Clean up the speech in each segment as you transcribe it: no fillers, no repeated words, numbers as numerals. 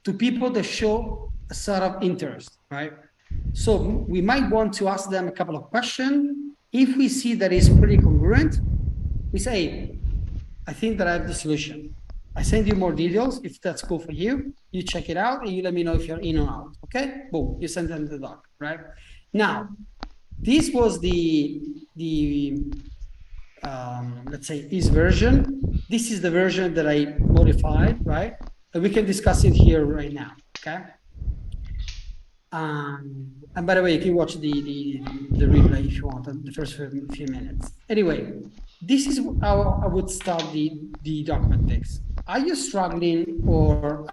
to people that show a sort of interest, right? So we might want to ask them a couple of questions. If we see that it's pretty congruent, we say, hey, I think that I have the solution. I send you more details. If that's cool for you, you check it out and you let me know if you're in or out. Okay, boom, you send them the doc, right? Now, this was the let's say his version. This is the version that I modified, right? And we can discuss it here right now, okay? And by the way, you can watch the replay if you want, the first few minutes. Anyway, this is how I would start the document fix. Are you struggling or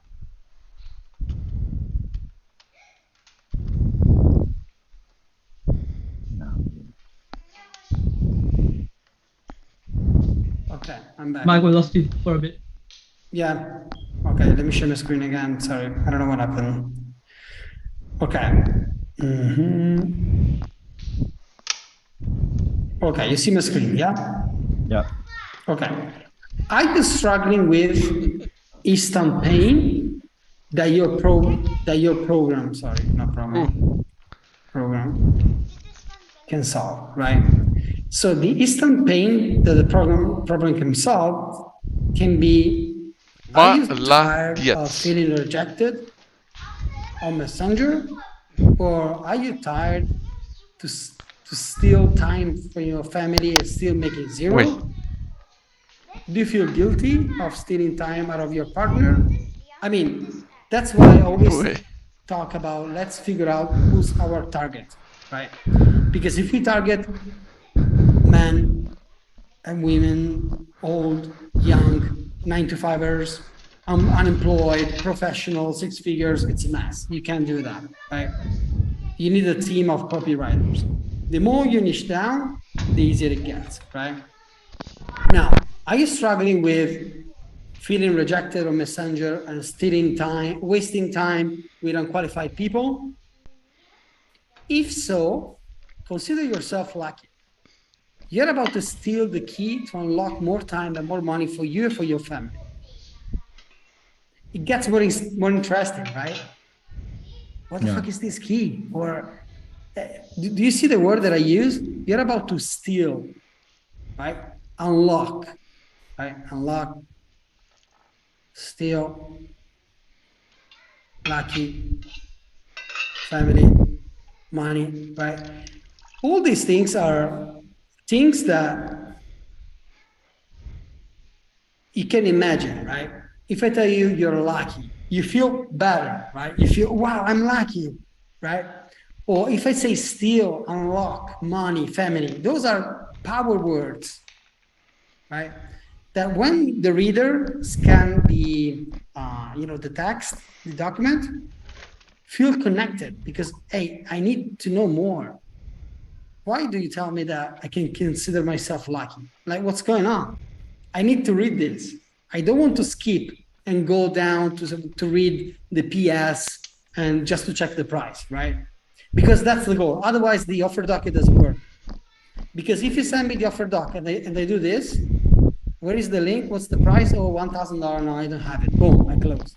okay, I'm back. Mike, we lost you for a bit. Yeah. Okay, let me share my screen again. Sorry, I don't know what happened. Okay. Okay, you see my screen, yeah? Yeah. Okay. Are you struggling with instant pain that your program, sorry, not program, program can solve, right? So the instant pain that the problem can solve can be, are you tired of feeling rejected on Messenger, or are you tired to steal time for your family and still making zero? Wait. Do you feel guilty of stealing time out of your partner? I mean, that's why I always talk about, let's figure out who's our target, right? Because if we target men and women, old, young, 9-to-5ers, unemployed, professional, 6 figures, it's a mess. You can't do that, right? You need a team of copywriters. The more you niche down, the easier it gets, right? Now, are you struggling with feeling rejected on Messenger and stealing time, wasting time with unqualified people? If so, consider yourself lucky. You're about to steal the key to unlock more time and more money for you and for your family. It gets more interesting, right? What the fuck is this key? Or do you see the word that I use? You're about to steal, right? Unlock, right? Unlock, steal, lucky, family, money, right? All these things are things that you can imagine, right? If I tell you you're lucky, you feel better, right? You feel, wow, I'm lucky, right? Or if I say steal, unlock, money, family, those are power words, right? That when the reader scan the, the text, the document, feel connected because, hey, I need to know more. Why do you tell me that I can consider myself lucky? Like, what's going on? I need to read this. I don't want to skip and go down to read the PS and just to check the price, right? Because that's the goal. Otherwise, the offer doc, it doesn't work. Because if you send me the offer doc and they do this, where is the link? What's the price? Oh, $1,000. No, I don't have it. Boom, I close.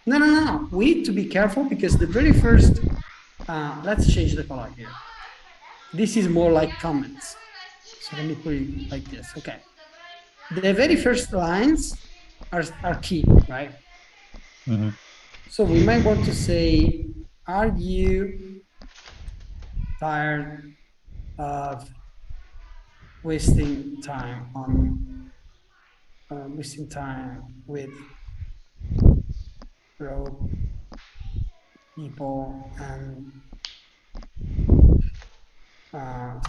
No. We need to be careful because the very first, let's change the color here. This is more like comments. So let me put it like this. Okay. The very first lines are key, right? Mm-hmm. So we might want to say, are you tired of wasting time with broke people and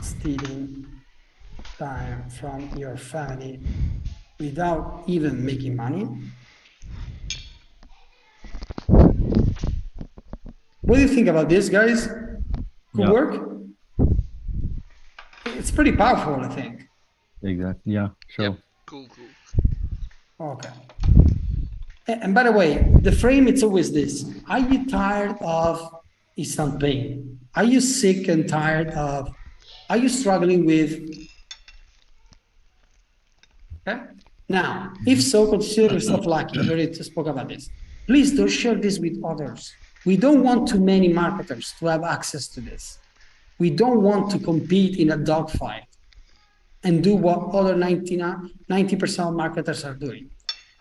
stealing time from your family without even making money? What do you think about this, guys? Could work? It's pretty powerful, I think. Exactly. Yeah, sure. Yep. Cool. Okay. And by the way, the frame, it's always this. Are you tired of instant pain? Are you sick and tired of, are you struggling with, okay? Now, if so, consider yourself lucky. We already spoke about this. please don't share this with others. We don't want too many marketers to have access to this. We don't want to compete in a dogfight and do what other 90% of marketers are doing.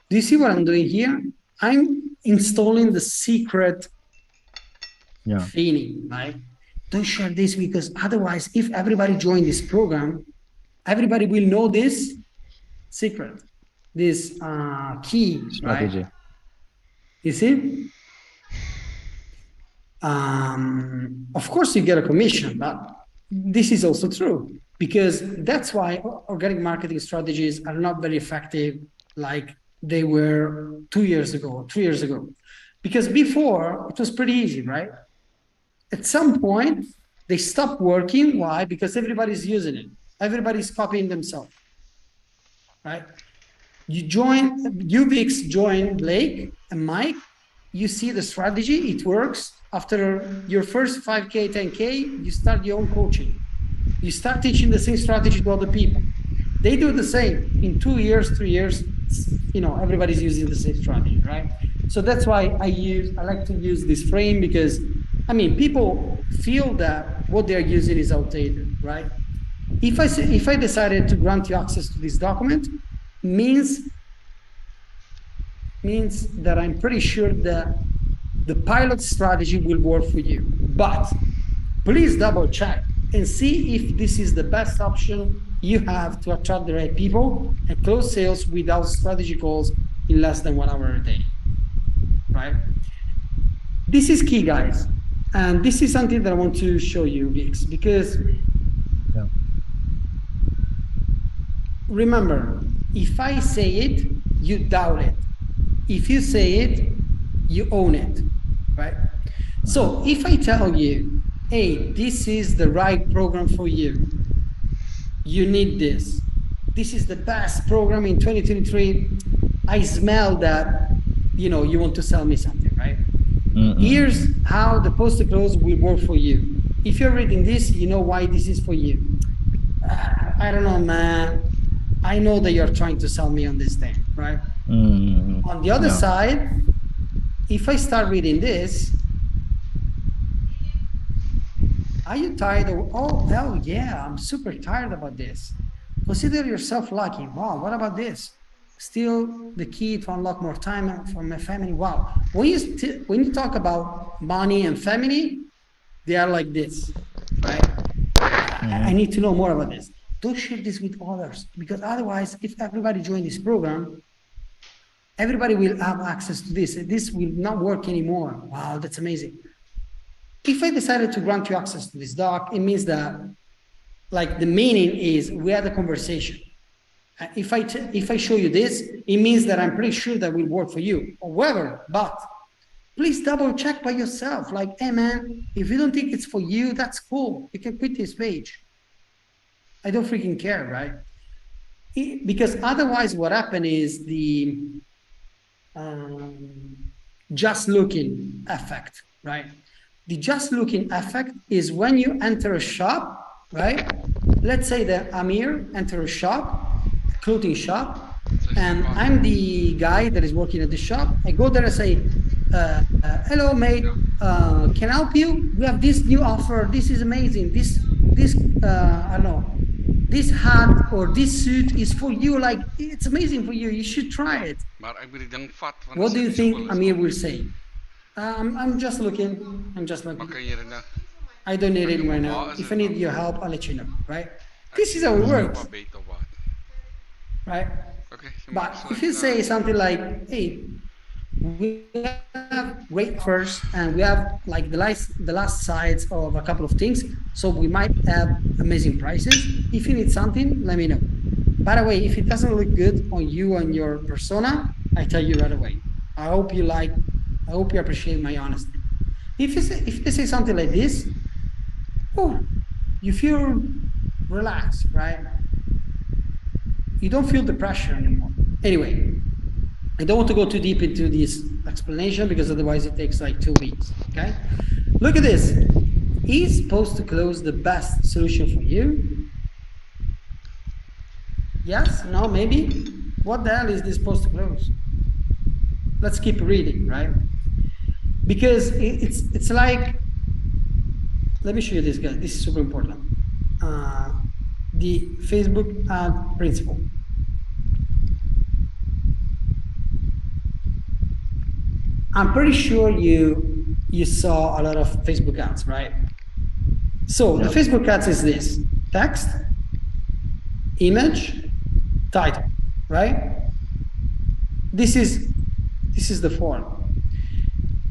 Do you see what I'm doing here? I'm installing the secret feeling, right? Don't share this, because otherwise, if everybody join this program, everybody will know this secret, this key strategy, right? You see? Of course, you get a commission, but this is also true, because that's why organic marketing strategies are not very effective like they were 2 years ago, 3 years ago. Because before, it was pretty easy, right? At some point, they stopped working. Why? Because everybody's using it. Everybody's copying themselves, right? UVix join Blake and Mike, you see the strategy, it works. After your first 5K, 10K, you start your own coaching. You start teaching the same strategy to other people. They do the same. In 2 years, 3 years, everybody's using the same strategy, right? So that's why I like to use this frame, because people feel that what they're using is outdated, right? If I decided to grant you access to this document, means that I'm pretty sure that the pilot strategy will work for you. But please double check and see if this is the best option you have to attract the right people and close sales without strategy calls in less than 1 hour a day, right? This is key, guys. And this is something that I want to show you, Vix, because remember, if I say it, you doubt it. If you say it, you own it, right? So if I tell you, hey, this is the right program for you, you need this. This is the best program in 2023. I smell that, you want to sell me something, right? Here's how the post to close will work for you. If you're reading this, you know why this is for you. I don't know, man. I know that you're trying to sell me on this thing, right? On the other side, if I start reading this, are you tired of, oh, hell yeah, I'm super tired about this. Consider yourself lucky. Wow, what about this? Still the key to unlock more time for my family. Wow. When you talk about money and family, they are like this, right? I need to know more about this. Don't share this with others, because otherwise, if everybody join this program, everybody will have access to this. This will not work anymore. Wow, that's amazing. If I decided to grant you access to this doc, it means that, like, the meaning is we had a conversation. If I show you this, it means that I'm pretty sure that will work for you. However, but please double check by yourself. Like, hey man, if you don't think it's for you, that's cool. You can quit this page. I don't freaking care, right? Because otherwise what happened is the just looking effect, right? The just looking effect is when you enter a shop, right? Let's say that Amir enter a shop, clothing shop, and I'm the guy that is working at the shop. I go there and say, hello mate, can I help you? We have this new offer. This is amazing. This I don't know, this hat or this suit is for you. Like, it's amazing for you. You should try it. What do you think Amir will say? I'm just looking. I don't need it right now. If I need your help, I'll let you know, right? This is how it works, right? But if you say something like, hey, we have great first, and we have like the last sides of a couple of things, so we might have amazing prices. If you need something, let me know. By the way, if it doesn't look good on you and your persona, I tell you right away. I hope you appreciate my honesty. If they say something like this, oh, you feel relaxed, right? You don't feel the pressure anymore. Anyway, I don't want to go too deep into this explanation, because otherwise it takes like 2 weeks, okay? Look at this. Is post to close the best solution for you? Yes? No? Maybe? What the hell is this post to close? let's keep reading, right? Because it's like, let me show you this, guys. This is super important. The Facebook ad principle. I'm pretty sure you saw a lot of Facebook ads, right? So the Facebook ads is this: text, image, title, right? This is the form.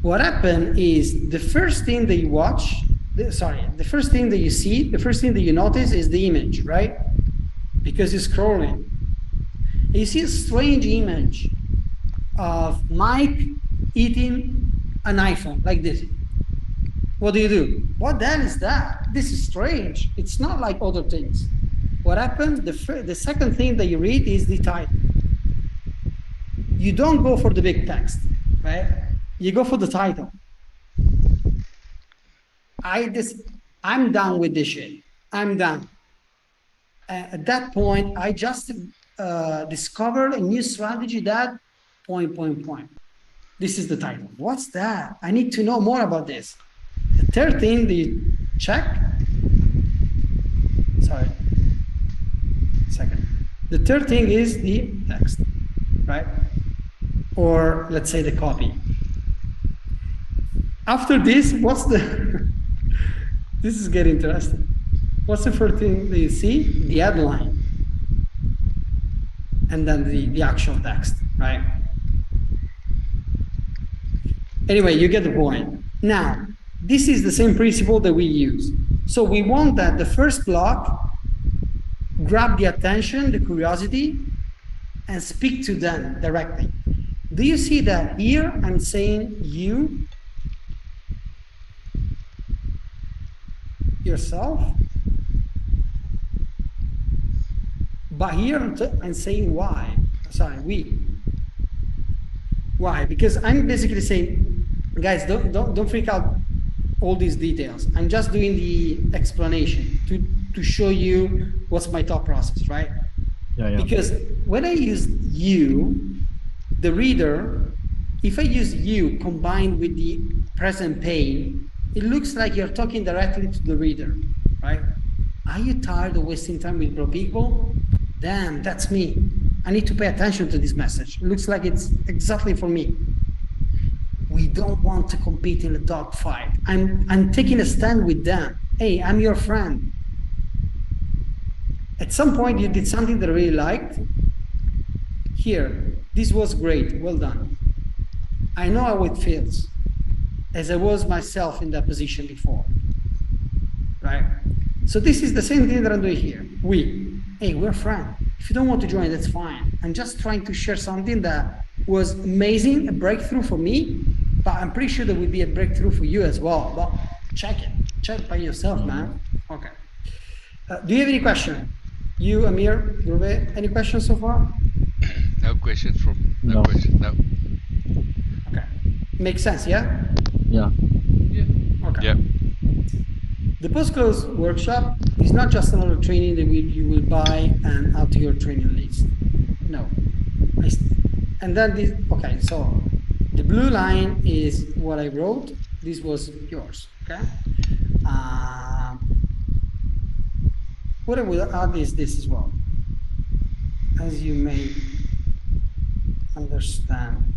What happened is the first thing that you watch, the first thing that you see, the first thing that you notice is the image, right? Because you're scrolling. And you see a strange image of Mike eating an iPhone like this. What do? What the hell is that? This is strange. It's not like other things. What happened? The second thing that you read is the title. You don't go for the big text, right? You go for the title. I'm done with this shit. I'm done. At that point, I just discovered a new strategy that ... This is the title. What's that? I need to know more about this. The third thing that you check, sorry, second. The third thing is the text, right? Or let's say the copy. After this, what's the, this is getting interesting. What's the first thing that you see? The headline. And then the actual text, right? Anyway, you get the point. Now, this is the same principle that we use. So we want that the first block grab the attention, the curiosity, and speak to them directly. Do you see that here I'm saying you, yourself, but here I'm saying why, sorry, we. Why? Because I'm basically saying, guys, don't freak out all these details. I'm just doing the explanation to show you what's my thought process, right? Yeah. Because when I use you, the reader, if I use you combined with the present pain, it looks like you're talking directly to the reader, right? Are you tired of wasting time with broke people? Damn, that's me. I need to pay attention to this message. It looks like it's exactly for me. We don't want to compete in a dogfight. I'm taking a stand with them. Hey, I'm your friend. At some point, you did something that I really liked. Here, this was great. Well done. I know how it feels, as I was myself in that position before, right? So this is the same thing that I'm doing here. Hey, we're friends. If you don't want to join, that's fine. I'm just trying to share something that was amazing, a breakthrough for me, but I'm pretty sure there will be a breakthrough for you as well. But check it. Check by yourself, man. Okay. Do you have any question? You, Amir, Dhruve, any questions so far? No question from, no No. question, no. Okay. Makes sense, yeah? Yeah. Okay. Yeah. The post-close workshop is not just another training that you will buy and add to your training list. No. And then this, okay, so the blue line is what I wrote. This was yours, okay? What I will add is this as well. As you may understand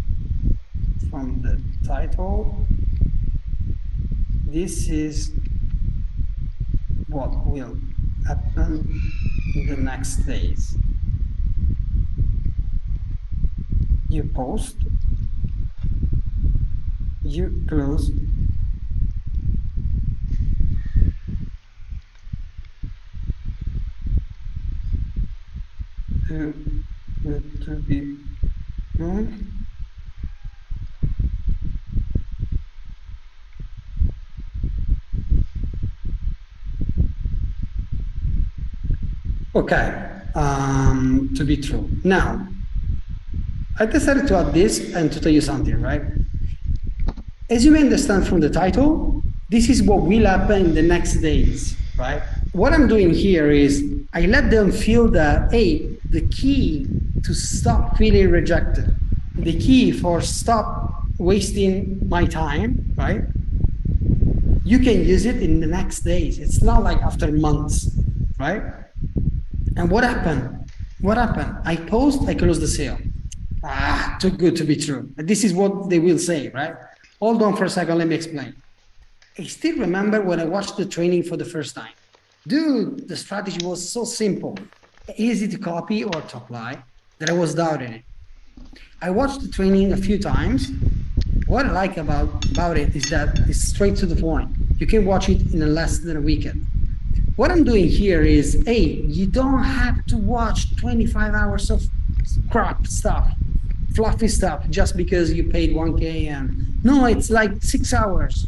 from the title, this is what will happen in the next days. You post, you close, to be known. Okay, to be true. Now, I decided to add this and to tell you something, right? As you may understand from the title, this is what will happen in the next days, right? What I'm doing here is I let them feel that, hey, the key to stop feeling rejected the key for stop wasting my time, right? You can use it in the next days. It's not like after months, right? And what happened? What happened? I post, I close the sale. Too good to be true. This is what they will say, right? Hold on for a second, let me explain. I still remember when I watched the training for the first time. Dude, the strategy was so simple, easy to copy or to apply, that I was doubting it. I watched the training a few times. What I like about it is that it's straight to the point. You can watch it in less than a weekend. What I'm doing here is, hey, you don't have to watch 25 hours of crap stuff, fluffy stuff, just because you paid 1K. And no, it's like 6 hours.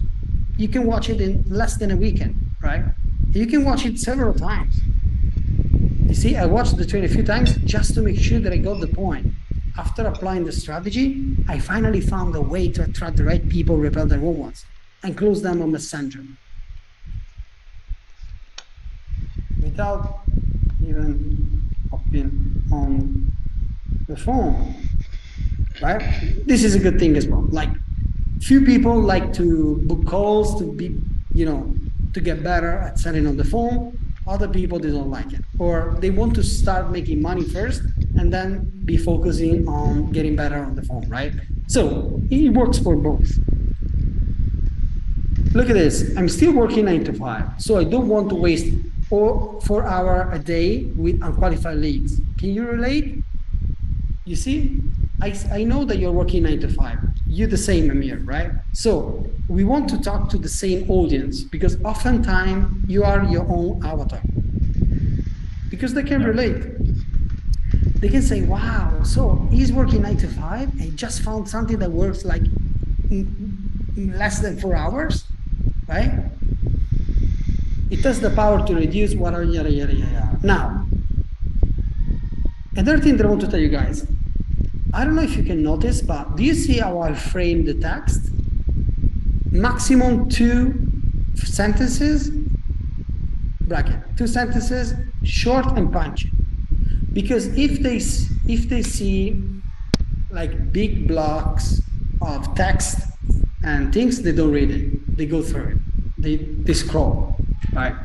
You can watch it in less than a weekend, right? You can watch it several times. You see, I watched the training a few times just to make sure that I got the point. After applying the strategy, I finally found a way to attract the right people, repel the wrong ones, and close them on Messenger. Without even hopping on the phone, right? This is a good thing as well. Like, few people like to book calls to be, to get better at selling on the phone. Other people, they don't like it, or they want to start making money first and then be focusing on getting better on the phone, right? So it works for both. Look at this. I'm still working 9 to 5, so I don't want to waste 4 hours a day with unqualified leads. Can you relate? You see, I know that you're working 9 to 5. You're the same, Amir, right? So we want to talk to the same audience, because oftentimes you are your own avatar. Because they can relate. They can say, wow, so he's working 9 to 5 and he just found something that works like in less than 4 hours, right? It has the power to reduce whatever, yada, yada, yada. Now, another thing that I want to tell you guys, I don't know if you can notice, but do you see how I frame the text? Maximum 2 sentences, bracket, 2 sentences, short and punchy. Because if they see like big blocks of text and things, they don't read it. They go through it. They scroll, right?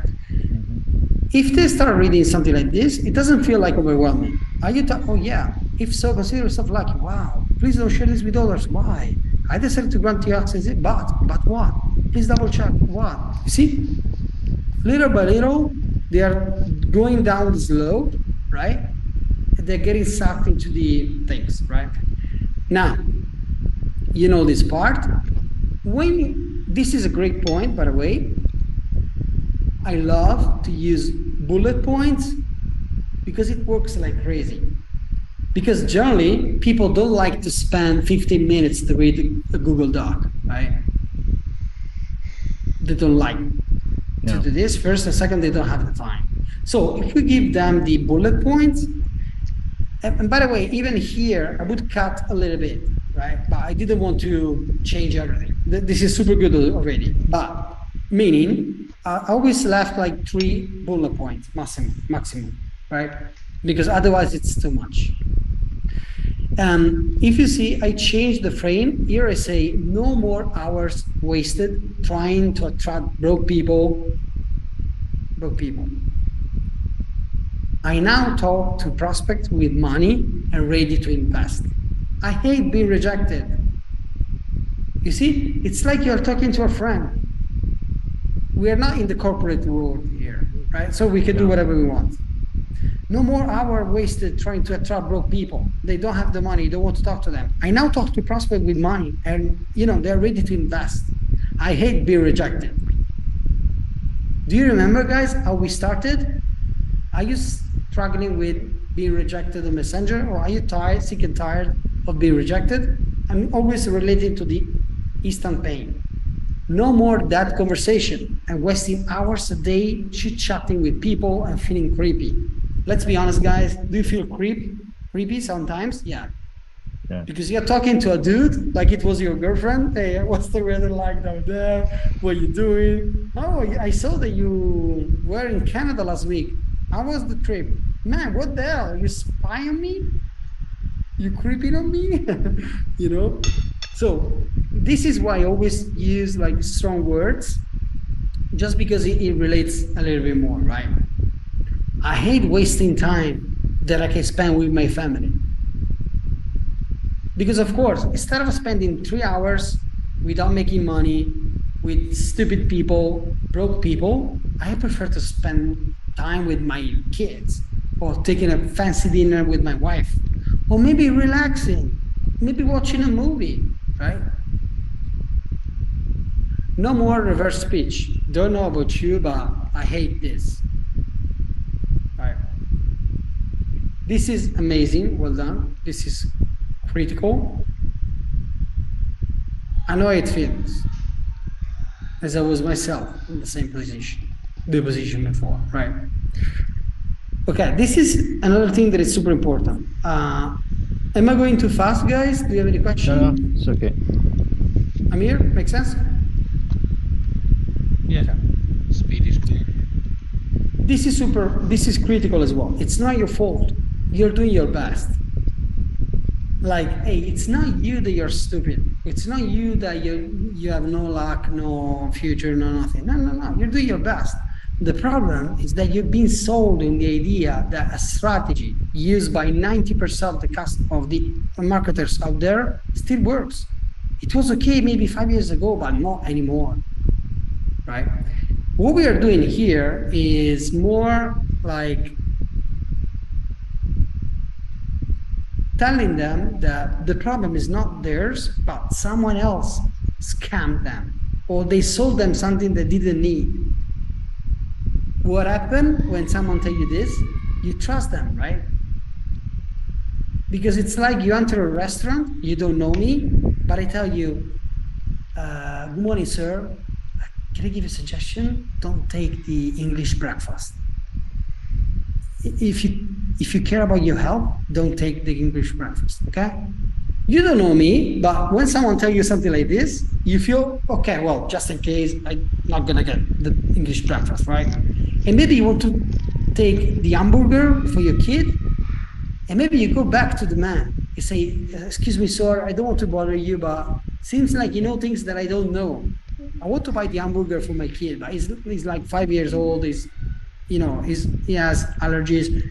If they start reading something like this, it doesn't feel like overwhelming. Are you oh yeah, if so, consider yourself lucky. Wow, please don't share this with others. Why? I decided to grant you access, but what? Please double check. What? You see? Little by little, they are going down the slope, right? They're getting sucked into the things, right? Now, you know this part. This is a great point, by the way. I love to use bullet points because it works like crazy. Because generally, people don't like to spend 15 minutes to read a Google Doc, right? They don't like to do this. First and second, they don't have the time. So if we give them the bullet points, and by the way, even here, I would cut a little bit, right? But I didn't want to change everything. This is super good already. But meaning, I always left like 3 bullet points, maximum, right? Because otherwise it's too much. If you see, I changed the frame. Here I say, no more hours wasted trying to attract broke people. I now talk to prospects with money and ready to invest. I hate being rejected. You see, it's like you're talking to a friend. We are not in the corporate world here, right? So we can do whatever we want. No more hour wasted trying to attract broke people. They don't have the money, you don't want to talk to them. I now talk to prospects with money and they're ready to invest. I hate being rejected. Do you remember, guys, how we started? Are you struggling with being rejected on Messenger, or are you sick and tired of being rejected? I'm always relating to the instant pain. No more that conversation and wasting hours a day chit-chatting with people and feeling creepy. Let's be honest, guys. Do you feel creepy sometimes? Yeah. Because you're talking to a dude like it was your girlfriend. Hey, what's the weather like down there? What are you doing? Oh, I saw that you were in Canada last week. How was the trip? Man, what the hell? You spy on me? You creeping on me? You know? So this is why I always use like strong words, just because it relates a little bit more, right? I hate wasting time that I can spend with my family. Because of course, instead of spending 3 hours without making money with stupid people, broke people, I prefer to spend time with my kids, or taking a fancy dinner with my wife, or maybe relaxing, maybe watching a movie, right? No more reverse speech. Don't know about you, but I hate this. Right. This is amazing. Well done. This is critical. I know it feels, as I was myself in the same position, the position before, right? Okay, this is another thing that is super important. Am I going too fast, guys? Do you have any questions? No, it's okay. Amir, make sense? Yeah. Speed is cool. This is critical as well. It's not your fault. You're doing your best. Like, hey, it's not you that you're stupid. It's not you that you have no luck, no future, no nothing. No. You're doing your best. The problem is that you've been sold in the idea that a strategy used by 90% of the marketers out there still works. It was okay maybe 5 years ago, but not anymore, right? What we are doing here is more like telling them that the problem is not theirs, but someone else scammed them, or they sold them something they didn't need. What happened when someone tell you this? You trust them, right? Because it's like you enter a restaurant, you don't know me, but I tell you, good morning, sir. Can I give you a suggestion? Don't take the English breakfast. If you care about your health, don't take the English breakfast, okay? You don't know me, but when someone tells you something like this, you feel, okay, well, just in case, I'm not gonna get the English breakfast, right? And maybe you want to take the hamburger for your kid, and maybe you go back to the man. You say, excuse me, sir, I don't want to bother you, but seems like you know things that I don't know. I want to buy the hamburger for my kid, but he's like 5 years old, he has allergies.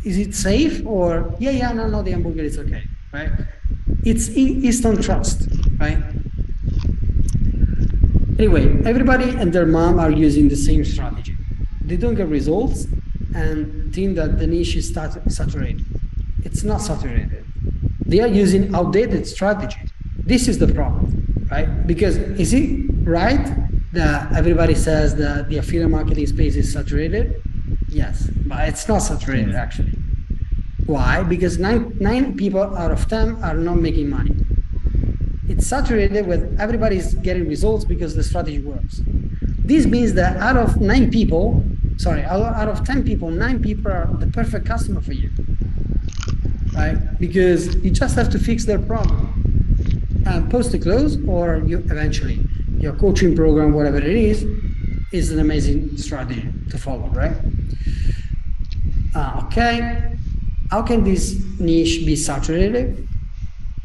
Is it safe? Or no, the hamburger is okay, right? It's instant trust, right? Anyway, everybody and their mom are using the same strategy. They don't get results and think that the niche is saturated. It's not saturated. They are using outdated strategy. This is the problem, right? Because is it right that everybody says that the affiliate marketing space is saturated? Yes, but it's not saturated actually. Why? Because nine people out of 10 are not making money. It's saturated with everybody's getting results because the strategy works. This means that out of 10 people, 9 people are the perfect customer for you, right? Because you just have to fix their problem and post to close, or you eventually, your coaching program, whatever it is an amazing strategy to follow, right? Okay, how can this niche be saturated?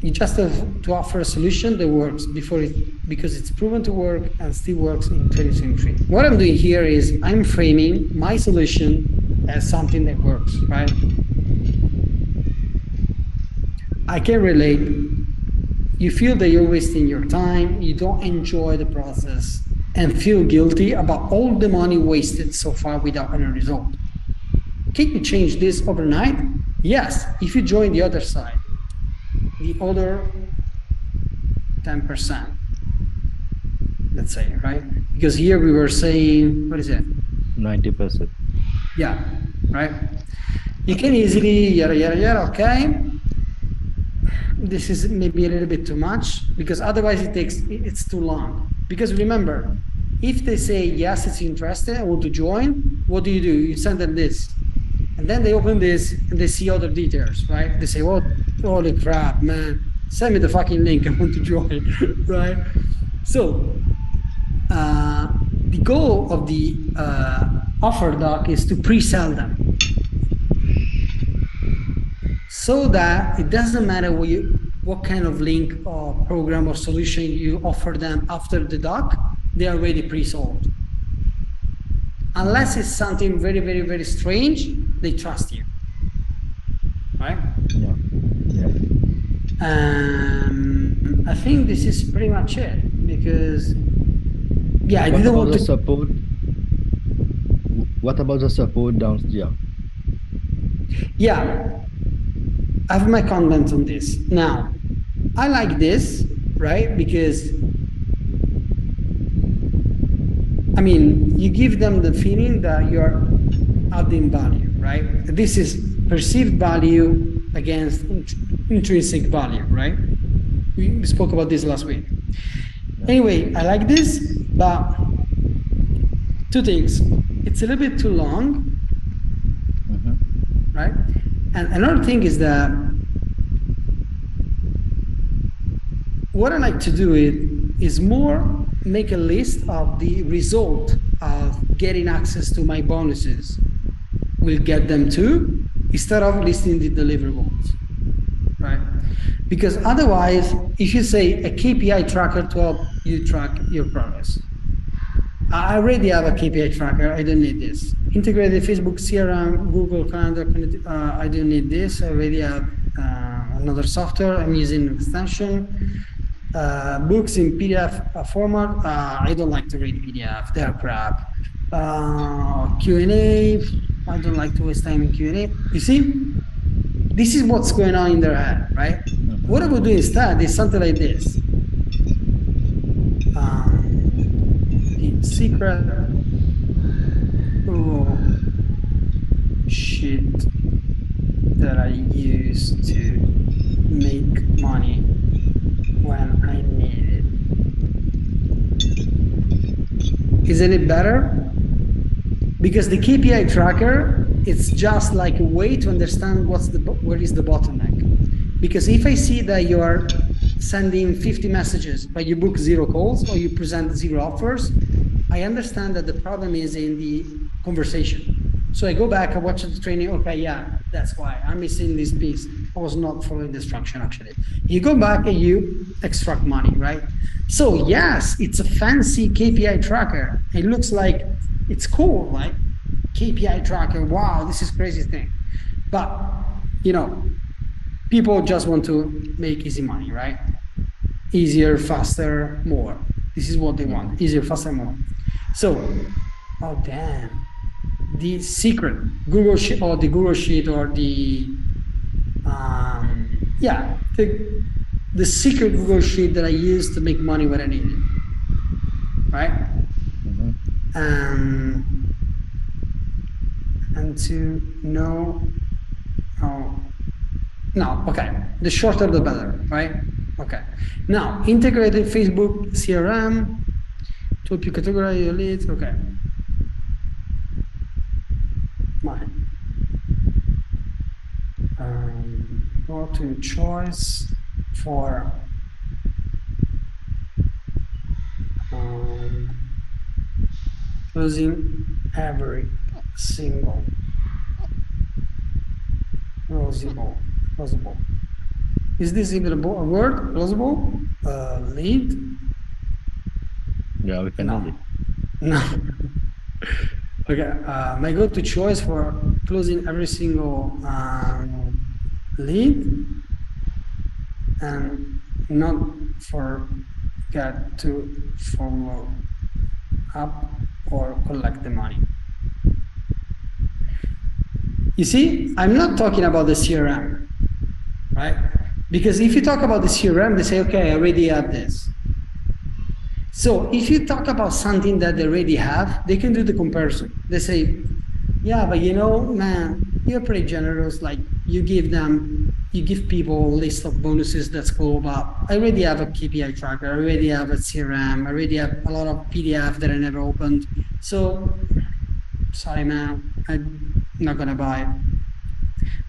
You just have to offer a solution that works because it's proven to work and still works in 2023. What I'm doing here is I'm framing my solution as something that works, right? I can relate. You feel that you're wasting your time, you don't enjoy the process, and feel guilty about all the money wasted so far without any result. Can you change this overnight? Yes, if you join the other side, the other 10%, let's say, right? Because here we were saying, what is it? 90%. Yeah, right? You can easily, yada, okay. This is maybe a little bit too much because otherwise it's too long. Because remember, if they say, yes, it's interesting, I want to join, what do? You send them this. And then they open this and they see other details, right? They say, oh, holy crap, man, send me the fucking link, I want to join, right? So the goal of the offer doc is to pre-sell them. so that it doesn't matter what kind of link or program or solution you offer them after the doc, they are already pre-sold. Unless it's something very, very, very strange, they trust you, right? Yeah. Yeah. I think this is pretty much it, because yeah, I What didn't about want the to. support? What about the support down? Yeah. Yeah, I have my comment on this. Now, I like this, right? Because I mean, you give them the feeling that you're adding value, right? This is perceived value against intrinsic value, right? We spoke about this last week. Anyway, I like this, but two things. It's a little bit too long, right? And another thing is that what I like to do is more make a list of the result of getting access to my bonuses. We'll get them too, instead of listing the deliverables, right? Because otherwise, if you say a KPI tracker to help you track your progress, I already have a KPI tracker. I don't need this. Integrated Facebook CRM, Google Calendar. I don't need this. I already have another software. I'm using an extension. Books in PDF format. I don't like to read PDF. They're crap. Q&A. I don't like to waste time in Q&A. You see, this is what's going on in their head, right? What I would do instead is something like this. The secret Google sheet that I use to make money when I need it. Isn't it better? Because the KPI tracker, it's just like a way to understand where is the bottleneck. Because if I see that you are sending 50 messages, but you book 0 calls or you present 0 offers, I understand that the problem is in the conversation. So I go back, I watch the training. Okay, yeah, that's why I'm missing this piece. I was not following the instruction actually. You go back and you extract money, right? So yes, it's a fancy KPI tracker. It looks like it's cool, right? KPI tracker. Wow, this is crazy thing. But you know, people just want to make easy money, right? Easier, faster, more. This is what they want. Easier, faster, more. So, oh damn. The secret Google Sheet or the Google Sheet or the the secret Google Sheet that I use to make money when I need it, right? And to know how. No, okay. The shorter the better, right? Okay. Now, integrated Facebook CRM to help you categorize your leads. Okay. Mine. Go to choice for closing every single closable. Is this even a word? Closable? Lead? Yeah, we can add it. No. Okay. My go-to choice for closing every single lead and not forget to follow up or collect the money. You see, I'm not talking about the CRM, right? Because if you talk about the CRM, they say, okay, I already have this. So if you talk about something that they already have, they can do the comparison. They say, yeah, but you know, man, you're pretty generous. Like you give people a list of bonuses that's cool, but I already have a KPI tracker. I already have a CRM. I already have a lot of PDF that I never opened. So sorry, man, I'm not gonna buy it.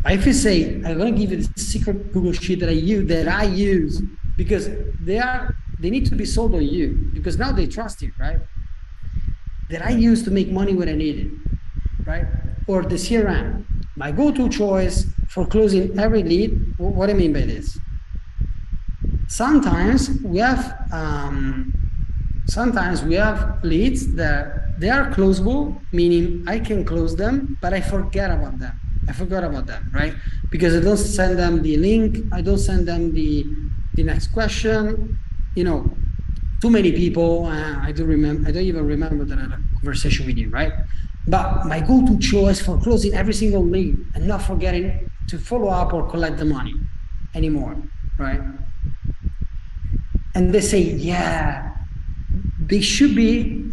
But if you say, I'm gonna give you the secret Google Sheet that I use because they need to be sold on you because now they trust you, right? That I use to make money when I need it, right? Or the CRM my go-to choice for closing every lead. What do I mean by this? Sometimes we have leads that they are closable, meaning I can close them, but I forget about them. Right? Because I don't send them the link, I don't send them the next question. You know, too many people. I don't even remember that I had a conversation with you, right? But my go-to choice for closing every single lead and not forgetting to follow up or collect the money anymore, right? And they say, yeah, they should be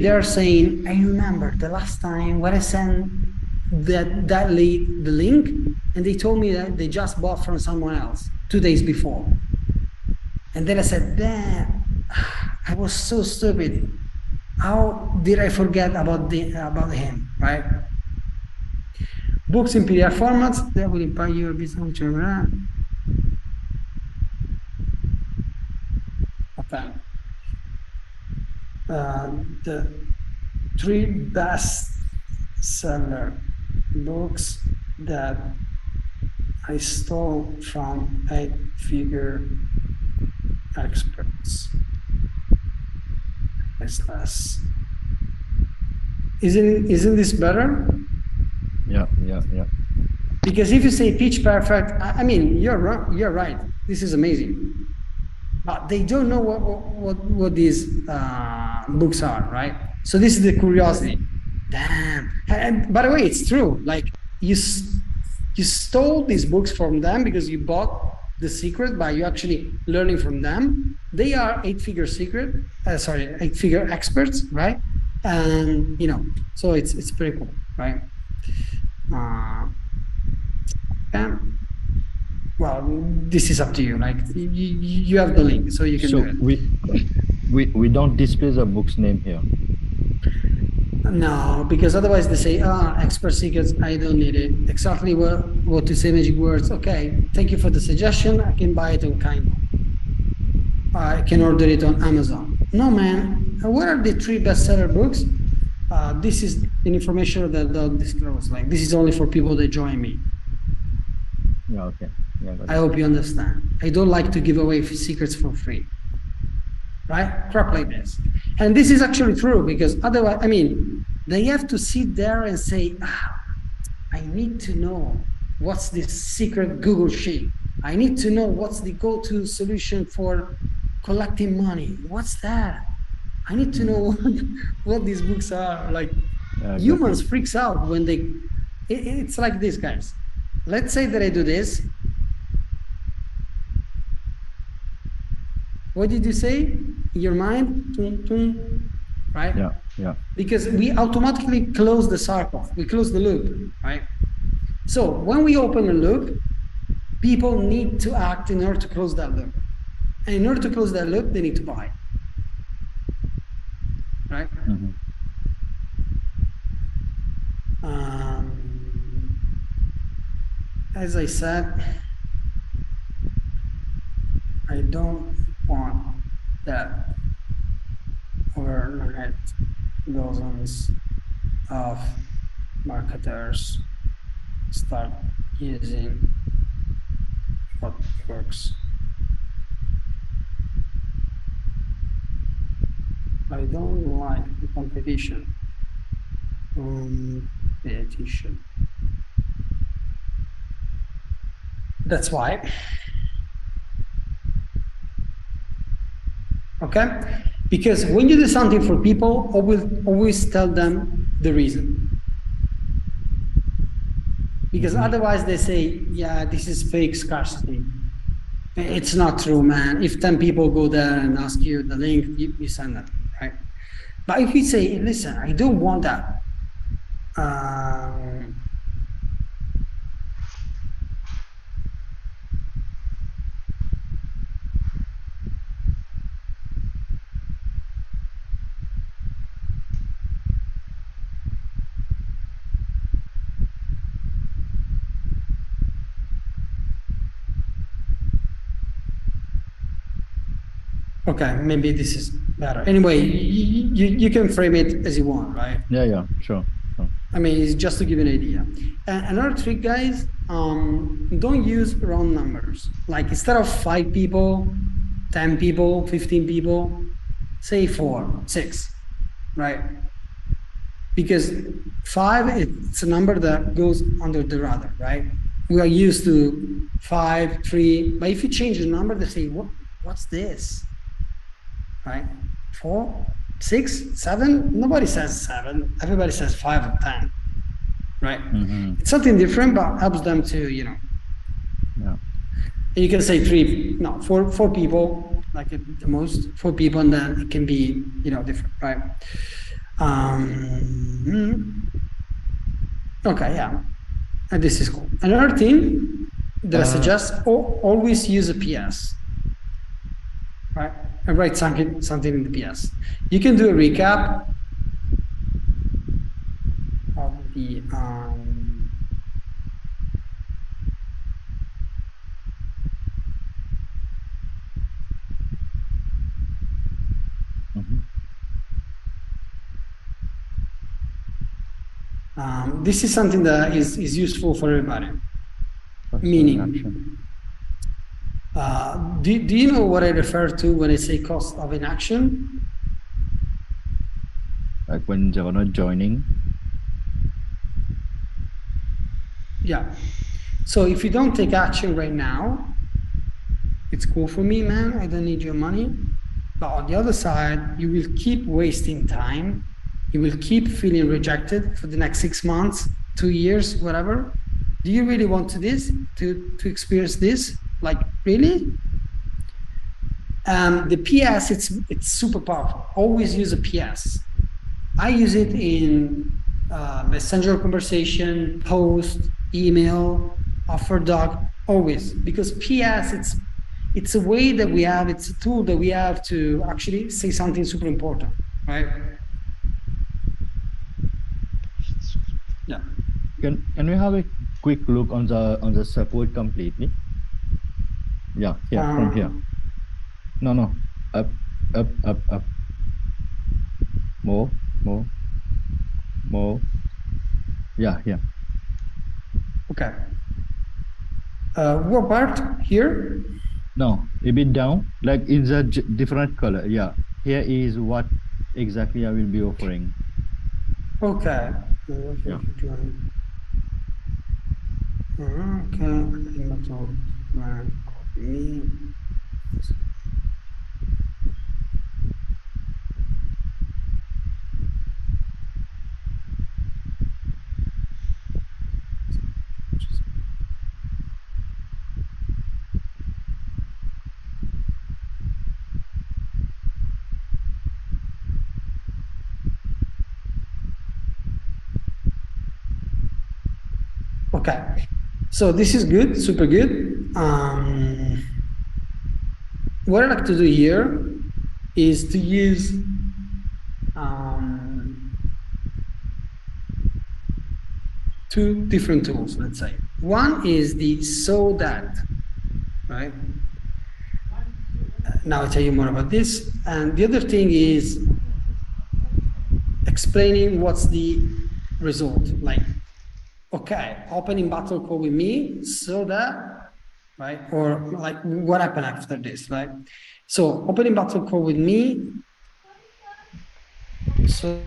there saying, I remember the last time when I sent that lead the link, and they told me that they just bought from someone else 2 days before. And then I said, damn, I was so stupid. How did I forget about him, right? Books in PDF formats that will impact your business. Okay. The 3 best seller books that I stole from 8-figure experts. Isn't this better? Yeah. Because if you say Pitch Perfect, I mean, you're right. This is amazing. But they don't know what these books are, right? So this is the curiosity. Damn. And by the way, it's true. Like you stole these books from them because you bought the secret by you actually learning from them. They are 8-figure experts, right? And so it's pretty cool, right? Well, this is up to you. Like you have the link, so you can do it. We don't display the book's name here. No, because otherwise they say, expert secrets, I don't need it. Exactly what to say magic words. Okay, thank you for the suggestion. I can buy it on Kindle. I can order it on Amazon. No, man. What are the 3 bestseller books? This is an information that they'll disclose. Like, this is only for people that join me. Yeah, okay. Yeah, I hope you understand. I don't like to give away secrets for free. Right? Crap like this. And this is actually true because otherwise, I mean, they have to sit there and say, I need to know what's this secret Google sheet. I need to know what's the go-to solution for collecting money. What's that? I need to know what these books are. Like, humans freaks out when it's like this, guys. Let's say that I do this. What did you say in your mind? Right? Yeah. Because we automatically close the circle. We close the loop, right? So when we open a loop, people need to act in order to close that loop. And in order to close that loop, they need to buy. Right? Mm-hmm. As I said, I don't want that overnight dozens of marketers start using what works. I don't like the competition. That's why. Okay? Because when you do something for people, always tell them the reason. Because otherwise they say, yeah, this is fake scarcity. It's not true, man. If 10 people go there and ask you the link, you send them, right? But if you say, listen, I don't want that. Okay, maybe this is better. Anyway, you can frame it as you want, right? Yeah, sure. I mean, it's just to give you an idea. And another trick, guys, don't use round numbers. Like instead of 5 people, 10 people, 15 people, say 4, 6, right? Because 5, it's a number that goes under the radar, right? We are used to 5, 3, but if you change the number, they say, what's this? Right? 4, 6, 7, nobody says 7, everybody says 5 or 10, right? It's something different, but helps them to, Yeah. And you can say 4 people, like at the most 4 people, and then it can be, different, right? Okay, yeah, and this is cool. Another thing that I suggest, always use a PS, right? And write something in the PS. You can do a recap of the this is something that is useful for everybody. Meaning, do you know what I refer to when I say cost of inaction? Like when you're not joining. Yeah. So if you don't take action right now, it's cool for me, man. I don't need your money. But on the other side, you will keep wasting time. You will keep feeling rejected for the next 6 months, 2 years, whatever. Do you really want to experience this? Like, really? The PS, it's super powerful. Always use a PS. I use it in messenger conversation, post, email, offer doc, always, because PS, it's a way that we have, it's a tool that we have to actually say something super important, right? Yeah. Can we have a quick look on the support completely? Yeah, from here. No, up. More. Yeah. Okay. What part here? No, a bit down, like in the different color. Yeah, here is what exactly I will be offering. Okay. Yeah. Okay, so this is good, super good. What I like to do here is to use two different tools, let's say. One is the so that, right? Now I'll tell you more about this. And the other thing is explaining what's the result. Like, okay, opening battle call with me so that, right? Or like what happened after this, right? So opening battle call with me so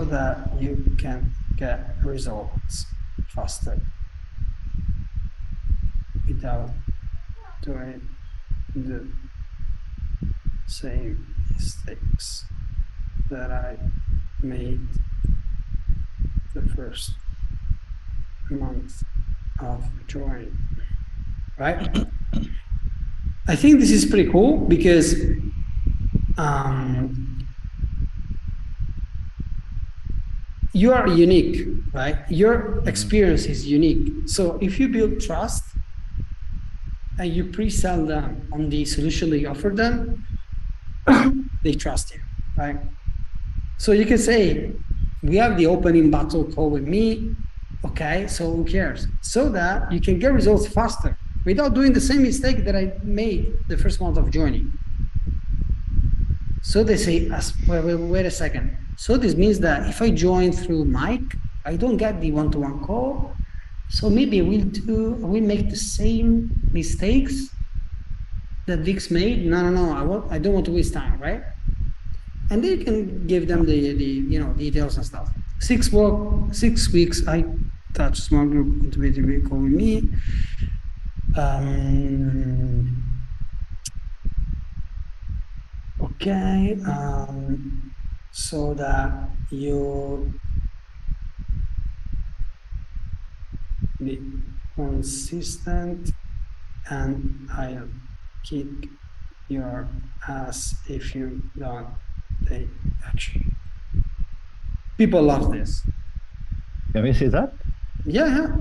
that you can get results faster without doing the same mistakes that I made the first month of joining, right? I think this is pretty cool because you are unique, right? Your experience is unique. So if you build trust and you pre-sell them on the solution that you offer them, they trust you, right? So you can say, we have the opening battle call with me, okay, so who cares? So that you can get results faster without doing the same mistake that I made the first month of joining. So they say, wait a second. So this means that if I join through Mike, I don't get the one-to-one call. So maybe we'll make the same mistakes that VIX made. No, I don't want to waste time, right? And then you can give them the details and stuff. 6 weeks, I touch small group intuitive vehicle with me. Okay, so that you be consistent and I'll kick your ass if you don't take action. People love this. Can we say that? Yeah.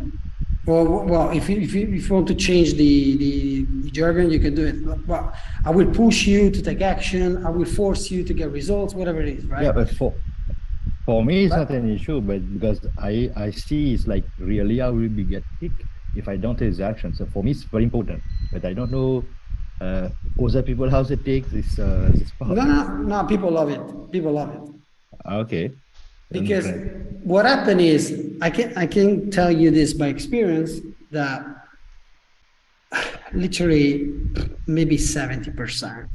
Well, if you want to change the jargon, you can do it. Well, I will push you to take action. I will force you to get results, whatever it is, right? Yeah, but for me, it's not an issue, but because I see it's like really I will be get kicked if I don't take the action. So for me, it's very important. But I don't know other people how they take this part. No, people love it. People love it. Okay. Because what happened is, I can tell you this by experience, that literally maybe 70%,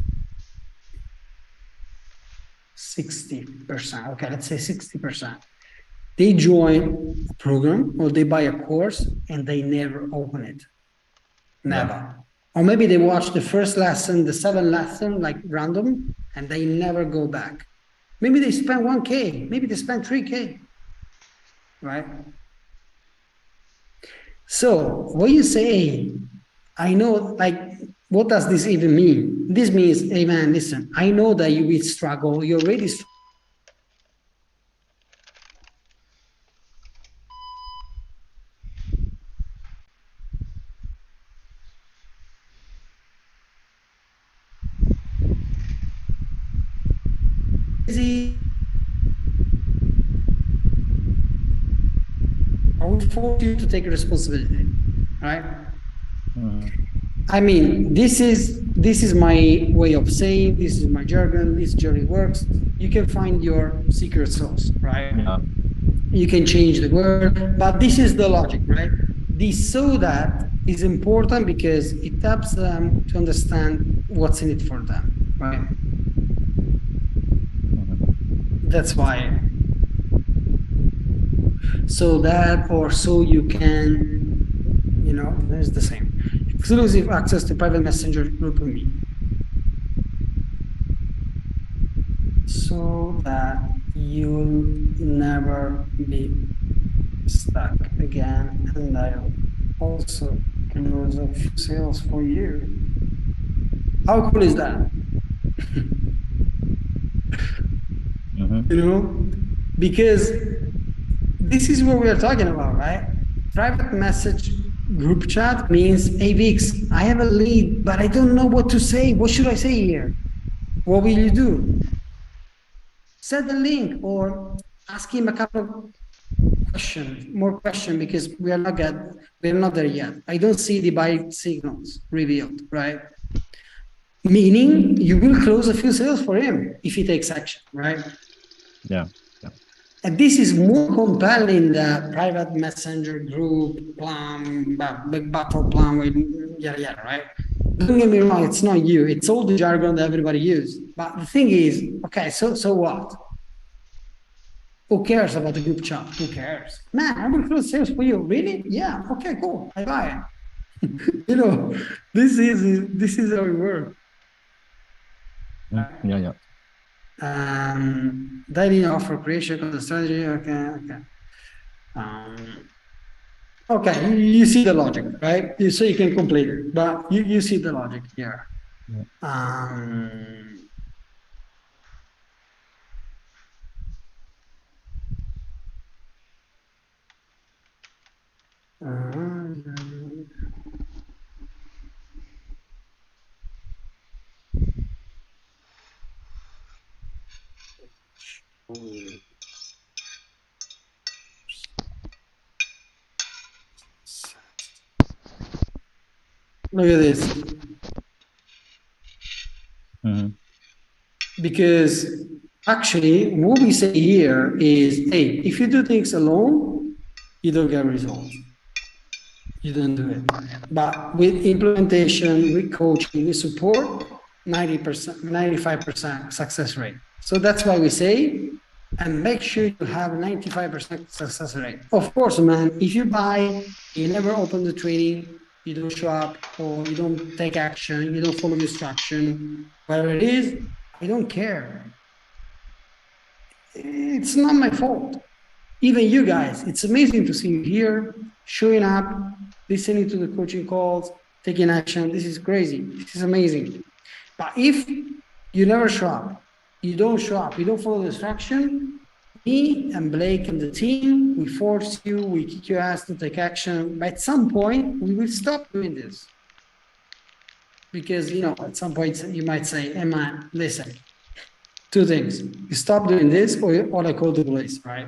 60%, okay, let's say 60%, they join a program or they buy a course and they never open it. Never. Yeah. Or maybe they watch the first lesson, the 7th lesson, like random, and they never go back. Maybe they spend 1K, maybe they spend 3K, right? So when you say, I know, like, what does this even mean? This means, hey man, listen, I know that you will struggle, you already struggle. I will force you to take responsibility, right? I mean, this is my way of saying, this is my jargon, this journey works. You can find your secret sauce, right? Yeah. You can change the word, but this is the logic, right? The so that is important because it helps them to understand what's in it for them, right? That's why. So that, or so you can, there's the same. Exclusive access to private messenger group with me. So that you'll never be stuck again, and I'll also close a few sales for you. How cool is that? Because this is what we are talking about, right? Private message group chat means, hey Vix, I have a lead, but I don't know what to say. What should I say here? What will you do? Send the link or ask him a couple of more questions, because we're not there yet. I don't see the buy signals revealed, right? Meaning you will close a few sales for him if he takes action, right? Yeah. And this is more compelling than private messenger group plan, big battle plan with yada, right? Don't get me wrong, it's not you. It's all the jargon that everybody uses. But the thing is, okay, so what? Who cares about the group chat? Who cares? Man, I will close sales for you. Really? Yeah. Okay, cool. I buy it. This is how it works. Yeah. Daily offer creation of the strategy. Okay, you see the logic, right? So you can complete it, but you see the logic here. Look at this. Because actually what we say here is, hey, if you do things alone, you don't get results. You don't do it. But with implementation, with coaching, with support, 90%, 95% success rate. So that's why we say, and make sure you have 95% success rate. Of course, man, if you buy, you never open the training, you don't show up, or you don't take action, you don't follow the instruction, whatever it is, I don't care. It's not my fault. Even you guys, it's amazing to see you here, showing up, listening to the coaching calls, taking action. This is crazy. This is amazing. But if you never show up, you don't show up, you don't follow the instruction, me and Blake and the team, we force you, we kick your ass to take action. But at some point, we will stop doing this. Because, you know, at some point you might say, Emma, listen, two things. You stop doing this or I call the police, right?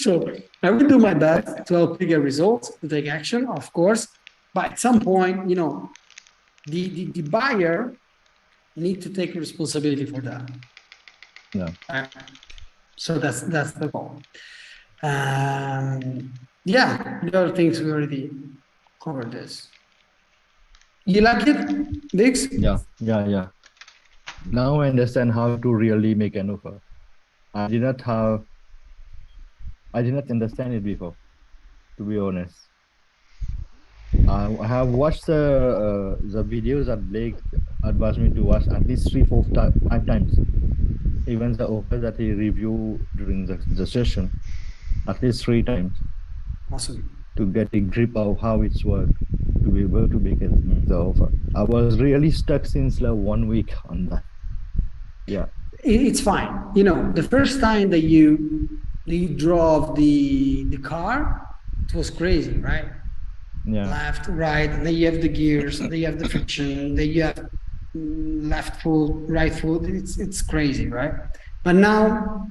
So I will do my best to help you get results, to take action, of course. But at some point, you know, the buyer need to take responsibility for that. Yeah. So that's the goal. Yeah, the other things we already covered this. You like it, Dix? Yeah. Now I understand how to really make an offer. I did not understand it before, to be honest. I have watched the videos that Blake advised me to watch at least 3, 4, 5 times. Even the offer that he reviewed during the session, at least 3 times. Awesome. To get a grip of how it's worked, to be able to make the offer. I was really stuck since like 1 week on that. Yeah. It's fine. You know, the first time that you drove the car, it was crazy, right? Yeah. Left, right, then you have the gears, then you have the friction, then you have left foot, right foot. It's crazy, right? But now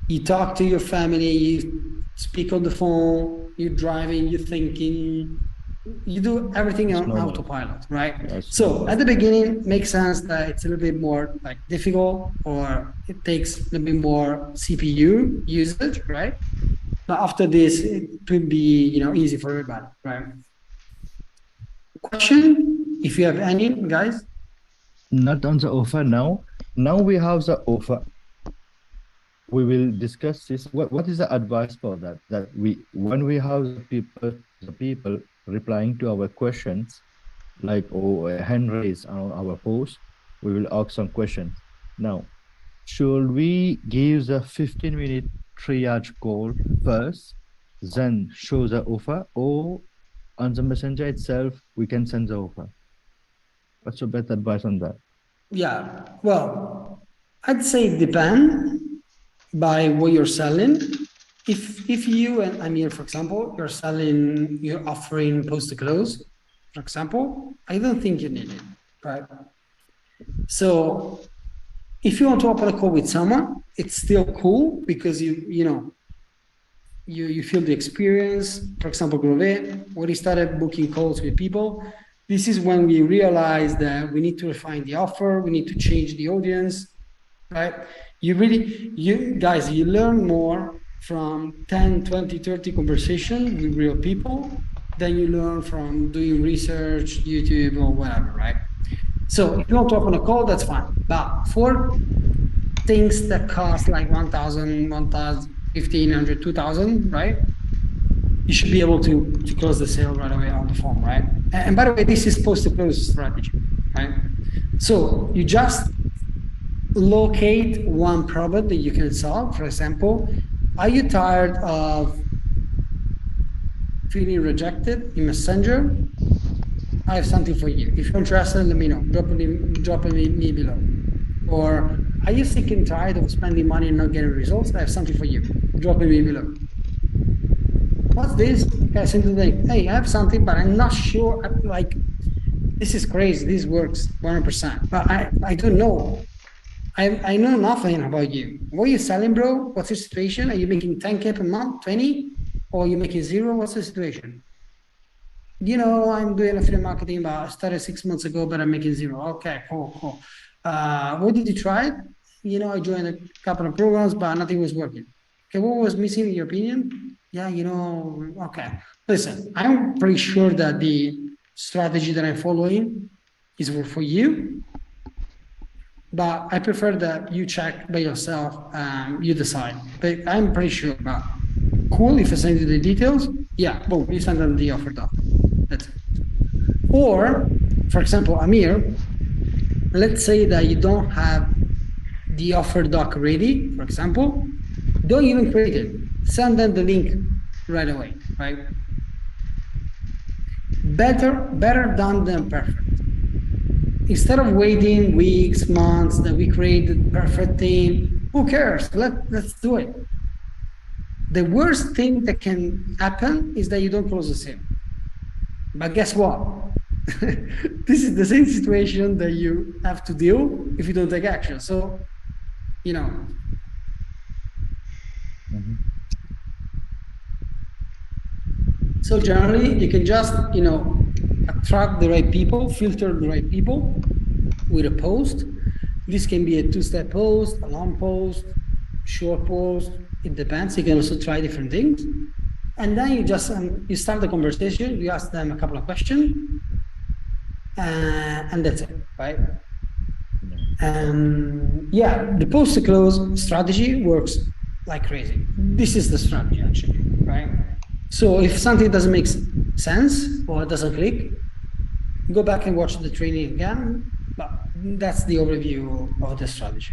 you talk to your family, you speak on the phone, you're driving, you're thinking, you do everything on autopilot, right? So at the beginning, it makes sense that it's a little bit more like difficult, or it takes a little bit more CPU usage, right? But after this, it will be, you know, easy for everybody, right? Question, if you have any, guys? Not on the offer now. Now we have the offer. We will discuss this. What is the advice for that? That when we have the people replying to our questions, like a hand raise on our post, we will ask some questions. Now, should we give the 15-minute triage call first, then show the offer, or on the messenger itself, we can send the offer? What's your best advice on that? Yeah, well, I'd say it depends by what you're selling. If you and Amir, for example, you're offering post to close, for example, I don't think you need it, right? So if you want to open a call with someone, it's still cool because you feel the experience. For example, Grove, when he started booking calls with people, this is when we realized that we need to refine the offer, we need to change the audience, right? You learn more from 10, 20, 30 conversations with real people than you learn from doing research, YouTube, or whatever, right? So if you want to open a call, that's fine. But for things that cost like 1,000, 1,500, 2,000, right? You should be able to close the sale right away on the phone, right? And by the way, this is post-to-close strategy, right? So you just locate one problem that you can solve. For example, are you tired of feeling rejected in Messenger? I have something for you. If you're interested, let me know. Drop me below. Or are you sick and tired of spending money and not getting results? I have something for you. Drop me below. What's this? Okay, simply like, hey, I have something, but I'm not sure. Like, this is crazy. This works 100%. But I don't know. I know nothing about you. What are you selling, bro? What's your situation? Are you making 10K per month, 20? Or are you making 0? What's the situation? You know, I'm doing affiliate marketing, but I started 6 months ago, but I'm making 0. Okay, cool. What did you try? I joined a couple of programs, but nothing was working. Okay, what was missing in your opinion? Yeah, okay. Listen, I'm pretty sure that the strategy that I'm following is for you, but I prefer that you check by yourself, you decide. But I'm pretty sure, but cool, if I send you the details, yeah, boom, you send them the offer doc. That's it. Or, for example, Amir, let's say that you don't have the offer doc ready, for example, don't even create it. Send them the link right away, right? Better done than perfect. Instead of waiting weeks, months, that we create the perfect thing, who cares? Let's do it. The worst thing that can happen is that you don't close the sale. But guess what? This is the same situation that you have to deal if you don't take action. So, you know, Mhm. so generally you can just, attract the right people, filter the right people with a post. This can be a two-step post, a long post, short post. It depends. You can also try different things. And then you start the conversation. You ask them a couple of questions, and that's it, right? Yeah, the post to close strategy works like crazy. This is the strategy actually, right? So if something doesn't make sense or doesn't click, go back and watch the training again. But that's the overview of the strategy.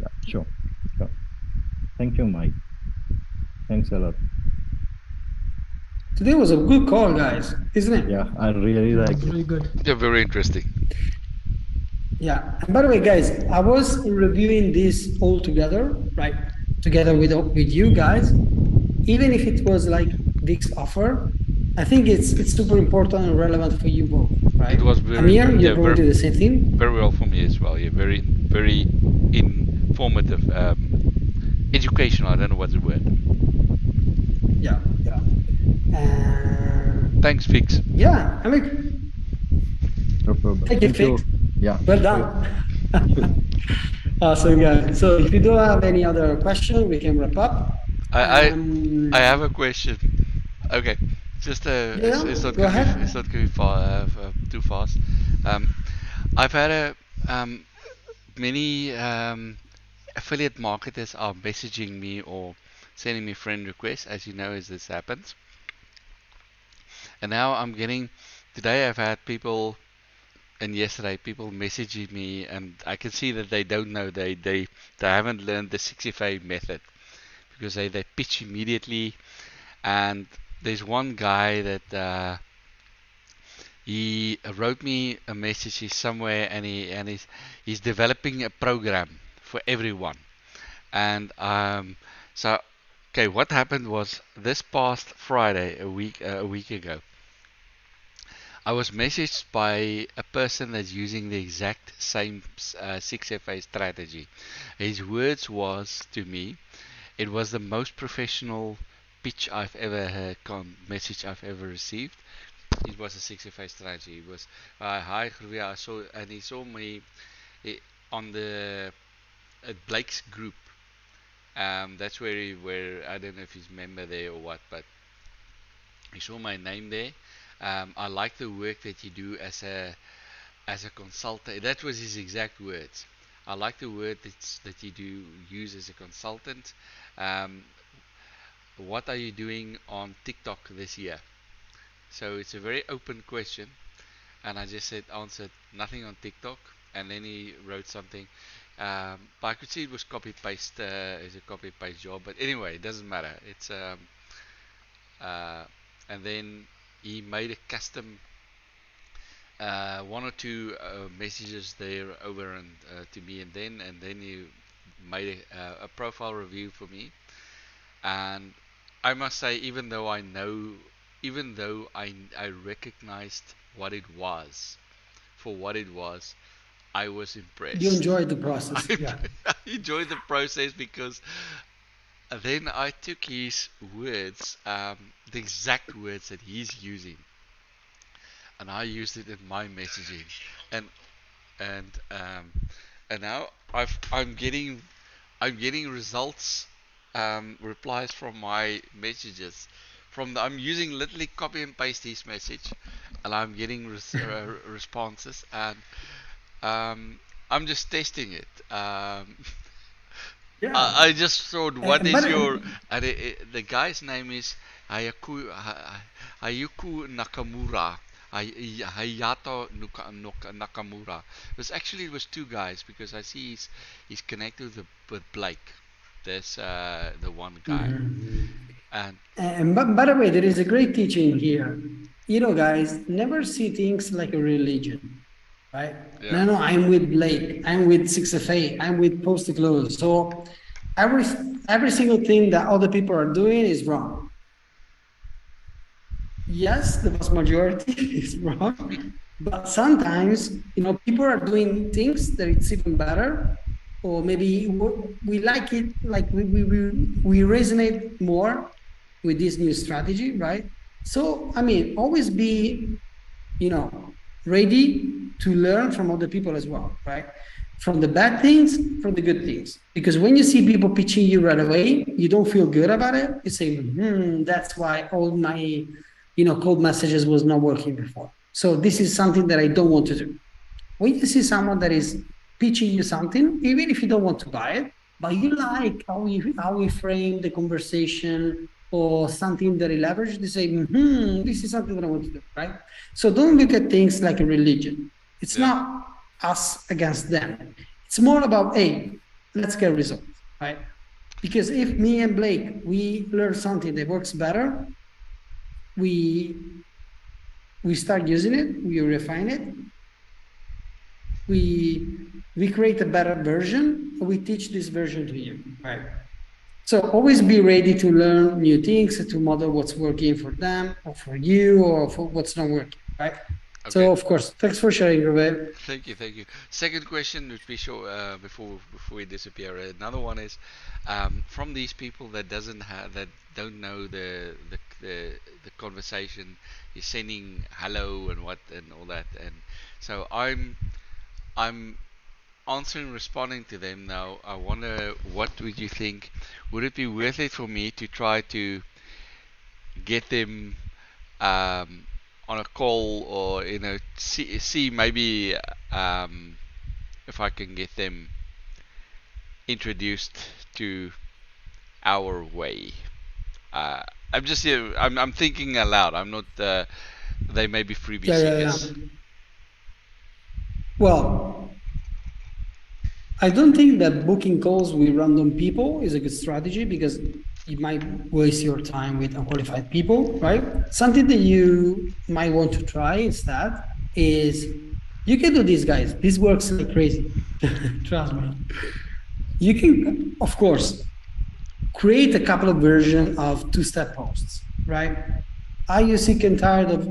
Yeah, sure. Sure. Thank you, Mike. Thanks a lot. Today was a good call, guys, isn't it? Yeah, I really like it. Really good. Yeah, very interesting. Yeah. And by the way, guys, I was reviewing this all together, right? Together with you guys. Even if it was like this offer, I think it's super important and relevant for you both, right? It was very, Amir, you're yeah, probably the same thing. very well for me as well. Yeah, very, very informative, educational. I don't know what's the word. Yeah, yeah. Thanks, Fix. Yeah, Amir, No problem. thank you, Thank you. Fix. Yeah. Well done. Awesome, guys. So if you don't have any other question, we can wrap up. I I have a question. Okay, just Yeah, it's not go gonna ahead. be it's not gonna be too fast. Um, I've had many affiliate marketers are messaging me or sending me friend requests, as you know, as this happens. And now I'm getting today I've had people and yesterday people messaging me, and I can see that they don't know they haven't learned the 60 method because they pitch immediately. And there's one guy that he wrote me a message. He's somewhere and he's developing a program for everyone. And so okay, what happened was this past Friday, a week ago, I was messaged by a person that's using the exact same 6FA strategy. His words was to me, it was the most professional pitch I've ever heard, message I've ever received. It was a 6FA strategy. It was, hi, Gruvia, I saw, and he saw me on the at Blake's group. That's where I don't know if he's a member there or what, but he saw my name there. I like the work that you do as a consultant. That was his exact words. I like the word that you do use as a consultant. Um, what are you doing on TikTok this year? So it's a very open question, and I just answered nothing on TikTok, and then he wrote something. But I could see it was copy paste. It's a copy paste job, but anyway, it doesn't matter. It's uh, and then he made a custom one or two messages there over and to me, and then he made a profile review for me. And I must say, even though I recognized what it was for what it was, I was You impressed. enjoyed the process. I Yeah. I enjoyed the process because then I took his words, the exact words that he's using, and I used it in my messaging, and and and now I'm getting results, replies from my messages. I'm using literally copy and paste his message, and I'm getting responses, and um, I'm just testing it. Yeah. I just thought, what is But your? The guy's name is Hayuku Nakamura. Hayato Nakamura. It was two guys, because I see he's connected with Blake. There's the one guy, Mhm. and And but by the way, there is a great teaching here. You know, guys, never see things like a religion, right? yeah, No, I'm with Blake. I'm with 6FA. I'm with Post to Close. So every every single thing that other people are doing is wrong. Yes, the vast majority is wrong, but sometimes, people are doing things that it's even better, or maybe we like it, like we resonate more with this new strategy, right? So, I mean, always be, you know, ready to learn from other people as well, right? From the bad things, from the good things. Because when you see people pitching you right away, you don't feel good about it. You say, that's why all my, cold messages was not working before. So this is something that I don't want to do. When you see someone that is pitching you something, even if you don't want to buy it, but you like how we frame the conversation or something that he leveraged, they say, this is something that I want to do, right? So don't look at things like a religion. It's yeah, not us against them. It's more about, hey, let's get results, right? Because if me and Blake, we learn something that works better, we we start using it, we refine it, we create a better version, we teach this version to you, right? So always be ready to learn new things, to model what's working for them or for you or for what's not working, right? okay. So of course, thanks for sharing, Ruben. Thank you, thank you. Second question, which we show before we disappear. Another one is, from these people that don't know the conversation. You're sending hello and what and all that, and so I'm answering, responding to them now. I wonder, what would you think? Would it be worth it for me to try to get them on a call, or see maybe if I can get them introduced to our way. Uh, I'm just here. I'm thinking aloud. I'm not. They may be freebie Yeah, yeah, yeah. seekers. Well, I don't think that booking calls with random people is a good strategy because you might waste your time with unqualified people, right? Something that you might want to try instead is you can do this, guys. This works like crazy. Trust me. You can, of course, create a couple of versions of two-step posts, right? Are you sick and tired of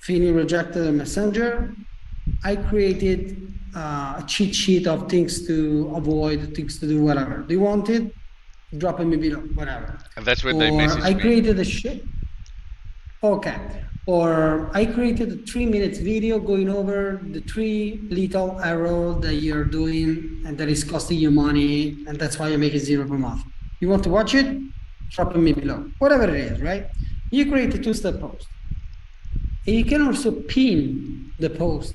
feeling rejected on Messenger? I created a cheat sheet of things to avoid, things to do, whatever. Do you want it? Drop it me below, whatever. And that's when they Or message I me. created a shit. Okay. Or I created a 3 minutes video going over the 3 little error that you're doing and that is costing you money, and that's why you're making zero per month. You want to watch it? Drop it me below. Whatever it is, right? You create a two-step post. And you can also pin the post,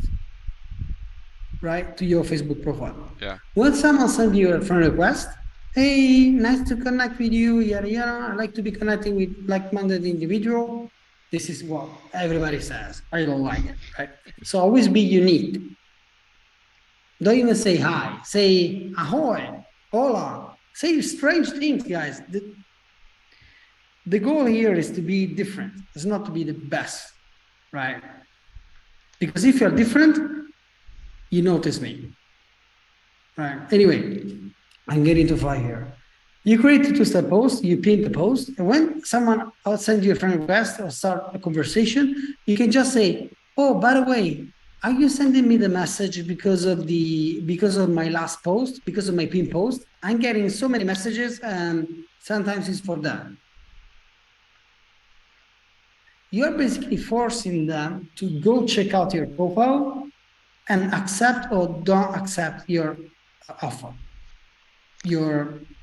right, to your Facebook profile. Yeah. When someone sends you a friend request, hey, nice to connect with you, yada yada. I like to be connecting with like-minded individual. This is what everybody says. I don't like it, right? So always be unique. Don't even say hi. Say ahoy, hola. Say strange things, guys. The goal here is to be different. It's not to be the best, right? Because if you're different, you notice me. Right. Anyway, I'm getting too far here. You create a two-step post, you pin the post, and when someone else sends you a friend request or start a conversation, you can just say, "Oh, by the way, are you sending me the message because of my last post, because of my pin post? I'm getting so many messages, and sometimes it's for that." You're basically forcing them to go check out your profile and accept or don't accept your offer, your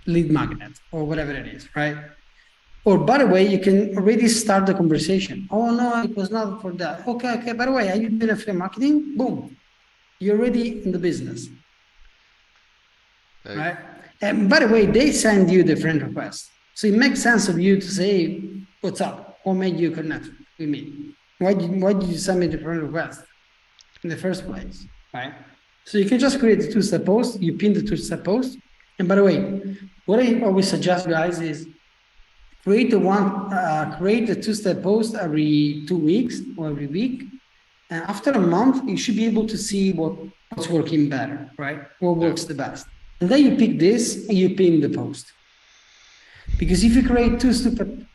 lead magnet, or whatever it is, right? Or by the way, you can already start the conversation. Oh no, it was not for that. Okay, okay. By the way, are you doing affiliate marketing? Boom, you're already in the business, right? And by the way, they send you the friend request, so it makes sense of you to say, "What's up? What made you connect with me? Why did you send me the friend request in the first place?" Right? So you can just create the two-step post. You pin the two-step post. And by the way, what I always suggest, guys, is create the two-step post every 2 weeks or every week. And after a month, you should be able to see what's working better, right? What works the best. And then you pick this and you pin the post. Because if you create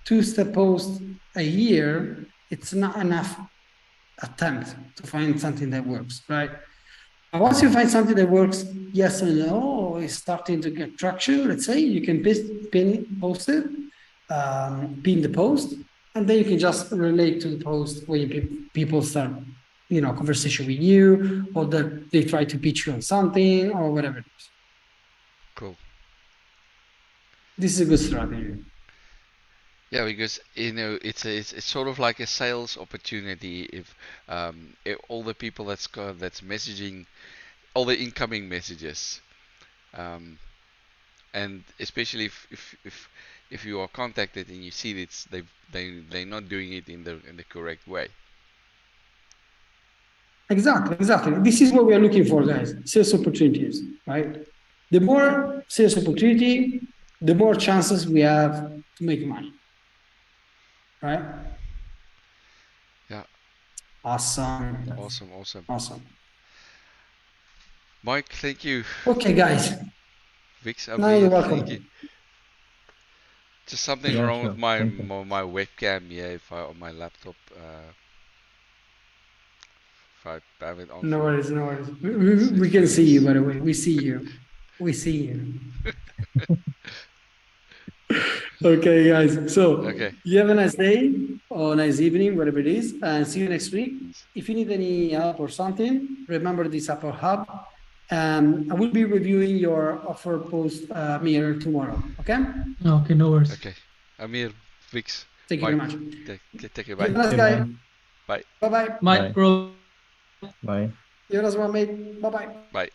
two-step post a year, it's not enough attempt to find something that works, right? And once you find something that works, yes or no, is starting to get traction, let's say, you can post it, pin the post, and then you can just relate to the post when people start, conversation with you, or that they try to pitch you on something, or whatever it is. Cool. This is a good strategy. Yeah, because it's sort of like a sales opportunity if all the people that's messaging, all the incoming messages, and especially if you are contacted and you see it's they're not doing it in the correct way. Exactly. This is what we are looking for, guys. Sales opportunities, right? The more sales opportunity, the more chances we have to make money, right? Yeah. Awesome. Awesome. Mike, thank you. Okay, guys. Vix, No, you're welcome. thank you. Just something wrong with my webcam here on my laptop. If I have it on. No worries. We can see you, by the way. We see you. Okay, guys. So you have a nice day or nice evening, whatever it is, and see you next week. If you need any help or something, remember this Apple Hub. I will be reviewing your offer post, Amir, tomorrow. Okay? Okay, no worries. Okay. Amir, Vix. Thank you very much. Take care. Bye. Nice guy. Bye. Bye-bye. Bye, bro. Bye. You're as well, mate. Bye-bye. Bye.